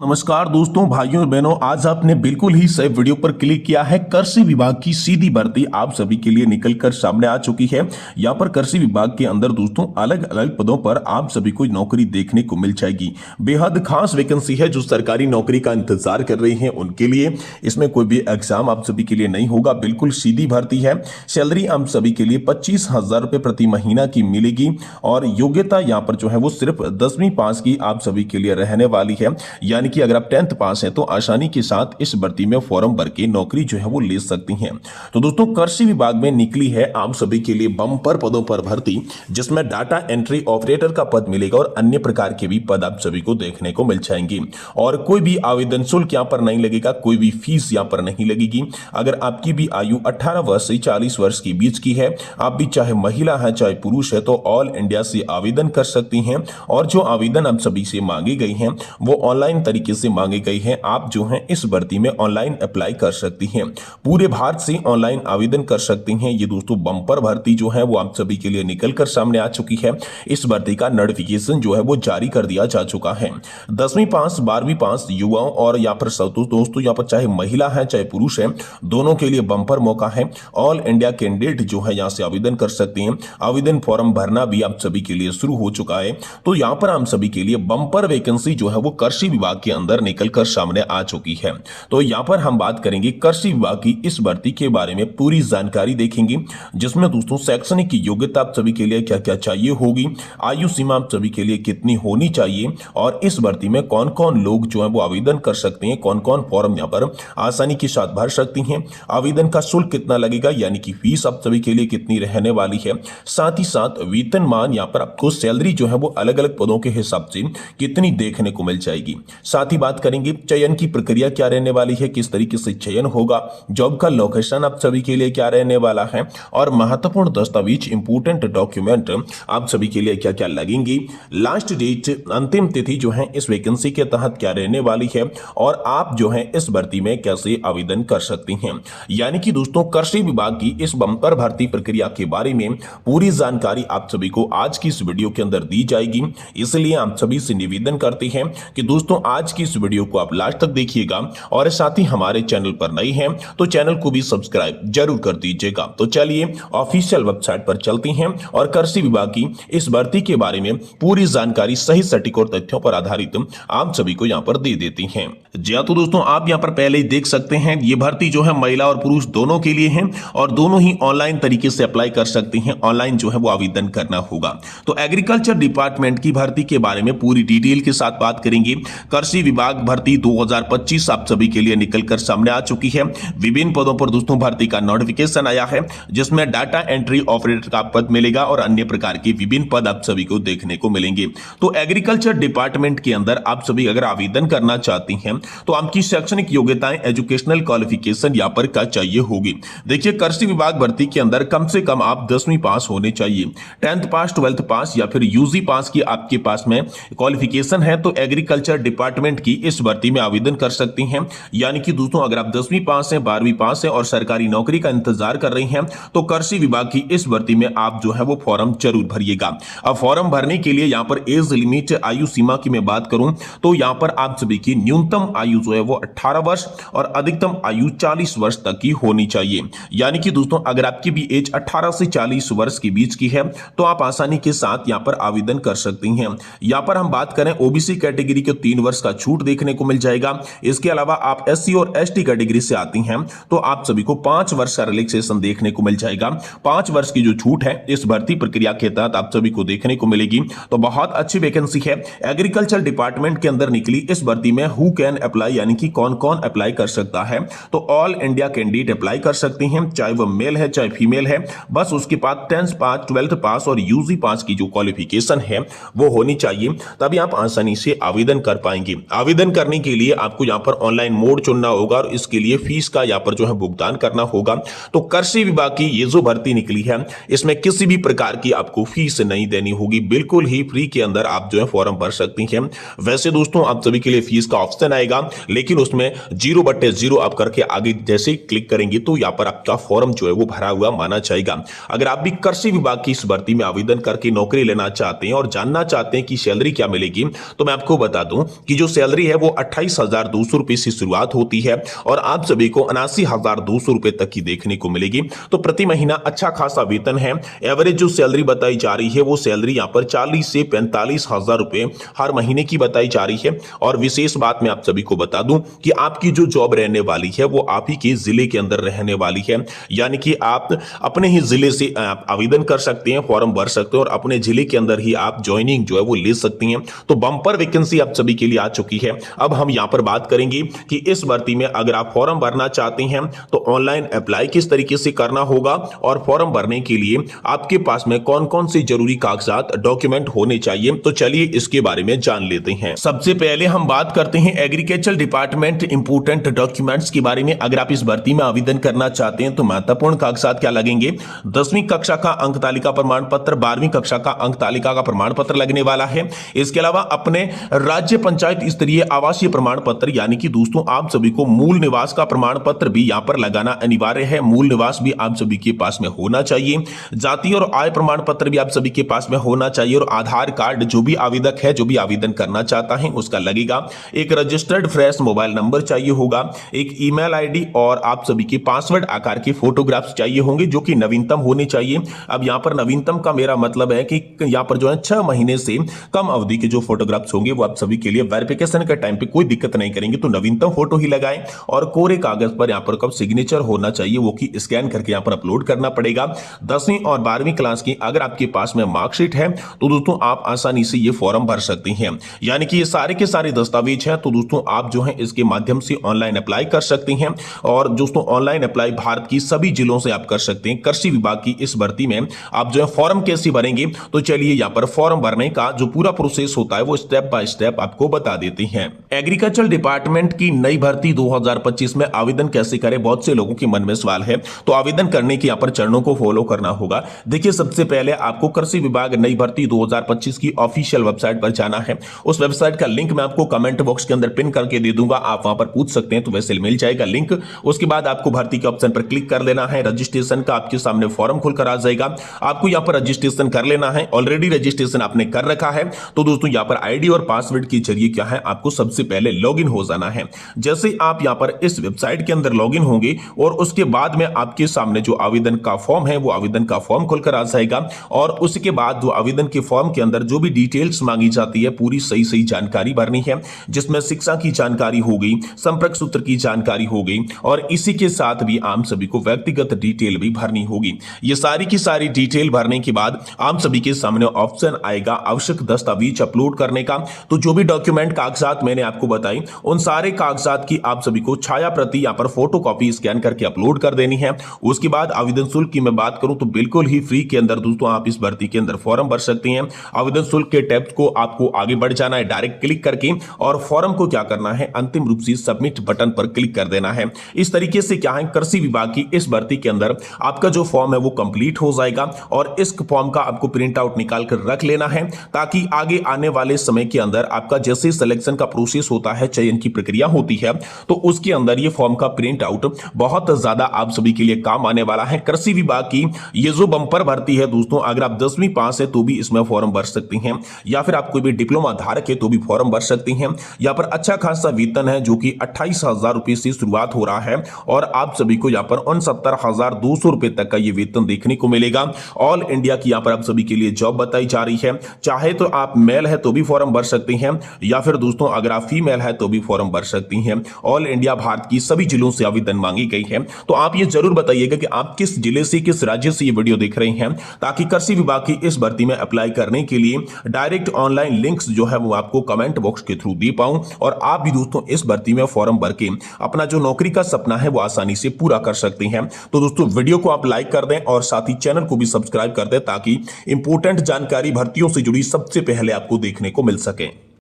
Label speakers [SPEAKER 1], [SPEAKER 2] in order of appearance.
[SPEAKER 1] नमस्कार दोस्तों, भाइयों और बहनों, आज आपने बिल्कुल ही सही वीडियो पर क्लिक किया है। कृषि विभाग की सीधी भर्ती आप सभी के लिए निकलकर सामने आ चुकी है। यहाँ पर कृषि विभाग के अंदर दोस्तों अलग अलग पदों पर आप सभी को नौकरी देखने को मिल जाएगी। बेहद खास वैकेंसी है। जो सरकारी नौकरी का इंतजार कर रही है उनके लिए इसमें कोई भी एग्जाम आप सभी के लिए नहीं होगा, बिल्कुल सीधी भर्ती है। सैलरी आप सभी के लिए 25,000 रुपए प्रति महीना की मिलेगी और योग्यता यहाँ पर जो है वो सिर्फ 10वीं पास की आप सभी के लिए रहने वाली है। यानी कि अगर आप 10th पास हैं तो आसानी के साथ इस भर्ती में फॉर्म भर के नौकरी जो है वो ले सकती हैं। तो दोस्तों कृषि विभाग में निकली है आप सभी के लिए बम्पर पदों पर भर्ती, जिसमें डाटा एंट्री ऑपरेटर का पद मिलेगा और अन्य प्रकार के भी पद आप सभी को देखने को मिल जाएंगे। और कोई भी आवेदन शुल्क यहाँ पर नहीं लगेगा, कोई भी फीस यहाँ पर नहीं लगेगी। अगर आपकी भी आयु 18 वर्ष से 40 वर्ष के बीच की है, आप भी चाहे महिला है चाहे पुरुष है, तो ऑल इंडिया से आवेदन कर सकती हैं। और जो आवेदन आप सभी से मांगी गई हैं वो ऑनलाइन तरीके से मांगी गई है। आप जो हैं इस भर्ती में ऑनलाइन अप्लाई कर सकती हैं, पूरे भारत से ऑनलाइन आवेदन कर सकती हैं। ये दोस्तों बम्पर भर्ती जो है वो आप सभी के लिए निकलकर सामने आ चुकी है। इस भर्ती का नोटिफिकेशन जो है वो जारी कर दिया जा चुका है। 10वीं पास 12वीं पास युवाओं और यहाँ पर दोस्तों यहाँ पर चाहे महिला है चाहे पुरुष है, दोनों के लिए बम्पर मौका है। ऑल इंडिया कैंडिडेट जो है यहाँ से आवेदन कर सकते हैं। आवेदन फॉर्म भरना भी आप सभी के लिए शुरू हो चुका है। तो यहाँ पर आप सभी के लिए बम्पर वैकेंसी जो है वो कृषि विभाग के अंदर निकलकर सामने आ चुकी है। तो यहां पर हम बात करेंगे कृषि विभाग की इस भर्ती के बारे में, पूरी जानकारी देखेंगे, जिसमें दोस्तों शैक्षणिक की योग्यता आप सभी के लिए क्या क्या चाहिए होगी, आयु सीमा आप सभी के लिए कितनी होनी चाहिए, और इस भर्ती में कौन कौन लोग जो है वो आवेदन कर सकते हैं, कौन कौन फॉर्म यहां पर आसानी के साथ भर सकती हैं, आवेदन का शुल्क कितना लगेगा यानी कि फीस आप सभी के लिए कितनी रहने वाली है, साथ ही साथ वेतनमान यहां पर आपको सैलरी जो है वो अलग अलग पदों के हिसाब से कितनी देखने को मिल जाएगी। साथ ही बात करेंगे चयन की प्रक्रिया क्या रहने वाली है, किस तरीके से चयन होगा, जॉब का लोकेशन आप सभी के लिए क्या रहने वाला है, और महत्वपूर्ण दस्तावेज इंपोर्टेंट डॉक्यूमेंट आप सभी के लिए क्या क्या लगेंगी, लास्ट डेट अंतिम तिथि जो है इस वैकेंसी के तहत क्या रहने वाली है, और आप जो है इस भर्ती में कैसे आवेदन कर सकती हैं। यानी कि दोस्तों कृषि विभाग की इस बम्पर भर्ती प्रक्रिया के बारे में पूरी जानकारी आप सभी को आज की इस वीडियो के अंदर दी जाएगी। इसलिए आप सभी से निवेदन करते हैं कि दोस्तों आज की इस वीडियो को आप लास्ट तक देखिएगा, और साथ ही हमारे चैनल पर नए हैं तो चैनल को भी सब्सक्राइब जरूर कर दीजिएगा। तो चलिए ऑफिशियल वेबसाइट पर चलते हैं और कृषि विभाग की इस भर्ती के बारे में पूरी जानकारी सही सटीक और तथ्यों पर आधारित आप सभी को यहाँ पर दे देती हैं। जी हाँ, तो दोस्तों आप यहाँ पर पहले ही देख सकते हैं ये भर्ती जो है महिला और पुरुष दोनों के लिए है, और दोनों ही ऑनलाइन तरीके से अप्लाई कर सकती हैं। ऑनलाइन जो है वो आवेदन करना होगा। तो एग्रीकल्चर डिपार्टमेंट की भर्ती के बारे में पूरी डिटेल के साथ बात करेंगे। कृषि विभाग भर्ती 2025 आप सभी के लिए निकलकर सामने आ चुकी है। विभिन्न पदों पर दोस्तों भर्ती का नोटिफिकेशन आया है, जिसमें डाटा एंट्री ऑपरेटर का पद मिलेगा और अन्य प्रकार के विभिन्न पद आप सभी को देखने को मिलेंगे। तो एग्रीकल्चर डिपार्टमेंट के अंदर आप सभी अगर आवेदन करना चाहती हैं तो आपकी शैक्षणिक योग्यताएं, एजुकेशनल क्वालिफिकेशन यहाँ पर क्या चाहिए होगी। देखिए कृषि विभाग भर्ती के अंदर कम से कम आप 10वीं पास होने चाहिए, 10th पास, 12th पास या फिर यूजी पास की आपके पास में क्वालिफिकेशन है तो एग्रीकल्चर डिपार्टमेंट की इस भर्ती में आवेदन कर सकती हैं। यानी कि दोस्तों अगर आप 10वीं पास हैं, 12वीं पास है और सरकारी नौकरी का इंतजार कर रही हैं तो कृषि विभाग की इस भर्ती में आप जो है वो फॉर्म जरूर भरिएगा। अब फॉर्म भरने के लिए यहाँ पर एज लिमिट, आयु सीमा की मैं बात करूं तो यहाँ पर आप सभी की न्यूनतम आयु जो है वो 18 वर्ष और अधिकतम आयु 40 वर्ष तक की होनी चाहिए। यानी कि दोस्तों अगर आपकी भी एज 18 से 40 वर्ष के बीच की है तो आप आसानी के साथ यहाँ पर आवेदन कर सकती हैं। यहाँ पर हम बात करें ओबीसी कैटेगरी के 3 वर्ष का छूट देखने को मिल जाएगा। इसके अलावा आप एससी और एसटी कैटेगरी से आती हैं तो आप सभी को 5 वर्ष का रिलैक्सेशन देखने को मिल जाएगा। 5 वर्ष की जो छूट है इस भर्ती प्रक्रिया के तहत आप सभी को देखने को मिलेगी। तो बहुत अच्छी वैकेंसी है। एग्रीकल्चर डिपार्टमेंट के अंदर निकली इस भर्ती में हु कैन अप्लाई यानी कि कौन कौन अप्लाई कर सकता है, तो ऑल इंडिया कैंडिडेट अप्लाई कर सकती हैं, चाहे वह मेल है चाहे फीमेल है। बस उसके पास 10th पास, 12th पास और यूजी पास की जो क्वालिफिकेशन है वो होनी चाहिए, तभी आप आसानी से आवेदन कर पाएंगे। आवेदन करने के लिए आपको यहाँ पर ऑनलाइन मोड चुनना होगा और इसके लिए फीस का यहाँ पर जो है भुगतान करना होगा। तो कृषि विभाग की ये जो भर्ती निकली है इसमें किसी भी प्रकार की आपको फीस नहीं देनी होगी, बिल्कुल ही फ्री के अंदर आप जो है फॉर्म भर सकती हैं। वैसे दोस्तों आप सभी के लिए फीस का ऑप्शन आएगा, लेकिन उसमें 0/0 आप करके आगे जैसे क्लिक करेंगे तो यहाँ पर आपका फॉर्म जो है वो भरा हुआ माना जाएगा। अगर आप भी कृषि विभाग की इस भर्ती में आवेदन करके नौकरी लेना चाहते हैं और जानना चाहते हैं कि सैलरी क्या मिलेगी, तो मैं आपको बता दूं कि जो सैलरी है वो 28,200 रुपए से शुरुआत होती है और आप सभी को 79,200 रुपए तक की देखने को मिलेगी। तो प्रति महीना अच्छा खासा वेतन है। एवरेज जो सैलरी बताई जा रही है वो सैलरी यहाँ पर 40 से 45,000 रुपए हर महीने की बताई जा रही है। और विशेष बात मैं आप सभी को बता दूं कि आपकी जो जॉब रहने वाली है वो आप ही के जिले के अंदर रहने वाली है, यानी कि आप अपने ही जिले से आवेदन कर सकते हैं, फॉर्म भर सकते हैं और अपने जिले के अंदर ही आप ज्वाइनिंग जो है वो ले सकती हैं। तो बम्पर वैकेंसी आप सभी के लिए आ चुकी है। अब हम यहां पर बात करेंगे कि इस भर्ती में अगर आप फॉर्म भरना चाहते हैं तो ऑनलाइन अप्लाई किस तरीके से करना होगा और फॉर्म भरने के लिए आपके पास में कौन कौन से जरूरी कागजात डॉक्यूमेंट होने चाहिए। तो चलिए इसके बारे में जान लेते हैं। सबसे पहले हम बात करते हैं एग्रीकल्चर डिपार्टमेंट इंपोर्टेंट डॉक्यूमेंट्स के बारे में। अगर आप इस भर्ती में आवेदन करना चाहते हैं तो महत्वपूर्ण कागजात क्या लगेंगे? 10वीं कक्षा का अंक तालिका प्रमाण पत्र, 12वीं कक्षा का अंक तालिका का प्रमाण पत्र लगने वाला है। इसके अलावा अपने राज्य पंचायत स्तरीय आवासीय प्रमाण पत्र, यानी कि दोस्तों आप सभी को मूल निवास का प्रमाण पत्र भी यहां पर लगाना अनिवार्य है। मूल निवास भी आप सभी के पास में होना चाहिए। जाति और आय प्रमाण पत्र भी आप सभी के पास में होना चाहिए और आधार कार्ड जो भी आवेदक है, जो भी आवेदन करना चाहता है उसका लगेगा। एक रजिस्टर्ड फ्रेश मोबाइल नंबर चाहिए होगा, एक ईमेल आईडी और आप सभी के पासवर्ड आकार के फोटोग्राफ्स चाहिए होंगे जो कि नवीनतम होने चाहिए। अब यहां पर नवीनतम का मेरा मतलब है कि यहां पर जो है 6 महीने से कम अवधि के जो फोटोग्राफ्स होंगे वो आप सभी के लिए वेरिफिकेशन के टाइम पे कोई दिक्कत नहीं करेंगे। तो नवीनतम फोटो ही लगाएं और कोरे कागज पर यहां पर कब सिग्नेचर होना चाहिए वो की स्कैन करके यहां पर अपलोड करना पड़ेगा। 10वीं और 12वीं क्लास की अगर आपके पास में मार्कशीट है तो दोस्तों आप आसानी से ये फॉर्म भर सकते हैं, यानी कि ये सारे के सारे दस्तावेज हैं। तो दोस्तों आप जो है इसके माध्यम से ऑनलाइन अप्लाई कर सकते हैं और दोस्तों ऑनलाइन अप्लाई भारत की सभी जिलों से आप कर सकते हैं। कृषि विभाग की इस भर्ती में आप जो है फॉर्म कैसे भरेंगे तो चलिए यहां पर फॉर्म भरने का जो पूरा प्रोसेस होता है वो स्टेप बाय स्टेप आपको बता देते हैं। एग्रीकल्चर डिपार्टमेंट की नई भर्ती 2025 में आवेदन कैसे करें, बहुत से लोगों के मन में सवाल है। तो आवेदन करने के यहां पर चरणों को फॉलो करना होगा। देखिए सबसे पहले आपको कृषि विभाग नई भर्ती 2025 की ऑफिशियल वेबसाइट पर जाना है। उस वेबसाइट का लिंक मैं आपको कमेंट बॉक्स के अंदर पिन करके दे दूंगा, आप वहां पर पूछ सकते हैं तो वैसे मिल जाएगा लिंक। उसके बाद आपको भर्ती के ऑप्शन पर क्लिक कर लेना है। रजिस्ट्रेशन का आपके सामने फॉर्म खुलकर आ जाएगा, आपको यहां पर रजिस्ट्रेशन कर लेना है। ऑलरेडी रजिस्ट्रेशन आपने कर रखा है तो दोस्तों यहां पर आईडी और पासवर्ड के जरिए क्या है आपको सबसे पहले लॉगिन हो जाना है। जैसे आप यहां पर इस वेबसाइट के अंदर लॉगिन होंगे और उसके बाद में आपके सामने जो आवेदन का फॉर्म है वो आवेदन का फॉर्म खुलकर आ जाएगा और उसके बाद जो आवेदन के फॉर्म के अंदर जो भी डिटेल्स मांगी जाती है पूरी सही सही जानकारी भरनी है, जिसमें शिक्षा की जानकारी हो गई, संपर्क सूत्र की जानकारी हो गई और इसी के साथ भी आप सभी को व्यक्तिगत डिटेल भी भरनी होगी। ये सारी की सारी डिटेल भरने के बाद आप सभी के सामने ऑप्शन आएगा आवश्यक दस्तावेज अपलोड करने का। तो जो भी डॉक्यूमेंट कागजात मैंने आपको बताई उन सारे कागजात की आप सभी को छाया प्रति यहां पर फोटोकॉपी स्कैन करके अपलोड कर देनी है। उसके बाद आवेदन शुल्क की मैं बात करूं तो बिल्कुल ही फ्री के अंदर दोस्तों आप इस भर्ती के अंदर फॉर्म भर सकते हैं। आवेदन शुल्क के टैब को आपको आगे बढ़ जाना है डायरेक्ट क्लिक करके और फॉर्म को क्या करना है अंतिम रूप से सबमिट बटन पर क्लिक कर देना है। इस तरीके से क्या है कृषि विभाग की इस भर्ती के अंदर आपका जो फॉर्म है वो कंप्लीट हो जाएगा और इस फॉर्म का आपको प्रिंट आउट निकाल कर रख लेना है ताकि आगे आने वाले समय के अंदर आपका जैसे सिलेक्शन का प्रोसेस होता है, चयन की प्रक्रिया होती है, तो उसके अंदर ये फॉर्म का प्रिंट आउट बहुत ज्यादा आप सभी के लिए काम आने वाला है। कृषि विभाग की ये जो बंपर भर्ती है दोस्तों, अगर आप 10वीं पास है तो भी इसमें फॉर्म भर सकती हैं या फिर आप कोई भी डिप्लोमा धारक है तो भी फॉर्म भर सकती हैं। यहाँ पर अच्छा खासा वेतन है जो कि 28,000 रुपए से शुरुआत हो रहा है और आप सभी को यहाँ पर 69,200 रुपए तक का ये वेतन देखने को मिलेगा। ऑल इंडिया की यहाँ पर आप सभी के लिए जॉब बताई जा रही है। चाहे तो आप मेल है तो भी फॉर्म भर सकती हैं या फिर दोस्तों अगर आप फीमेल है तो भी फॉर्म भर सकती हैं। ऑल इंडिया भारत की सभी जिलों से आवेदन मांगी गई है। तो आप ये जरूर बताइएगा कि आप किस जिले से किस राज्य से ये वीडियो देख रहे हैं ताकि कृषि विभाग की इस भर्ती में अप्लाई करने के लिए डायरेक्ट ऑनलाइन लिंक्स जो है वो आपको कमेंट बॉक्स के थ्रू दे पाऊं और आप भी दोस्तों इस भर्ती में फॉर्म भर के अपना जो नौकरी का सपना है वो आसानी से पूरा कर सकते हैं। तो दोस्तों वीडियो को आप लाइक कर दें और साथ ही चैनल को भी सब्सक्राइब कर दें ताकि इंपोर्टेंट जानकारी भर्तियों से जुड़ी सबसे पहले आपको देखने को मिल सके।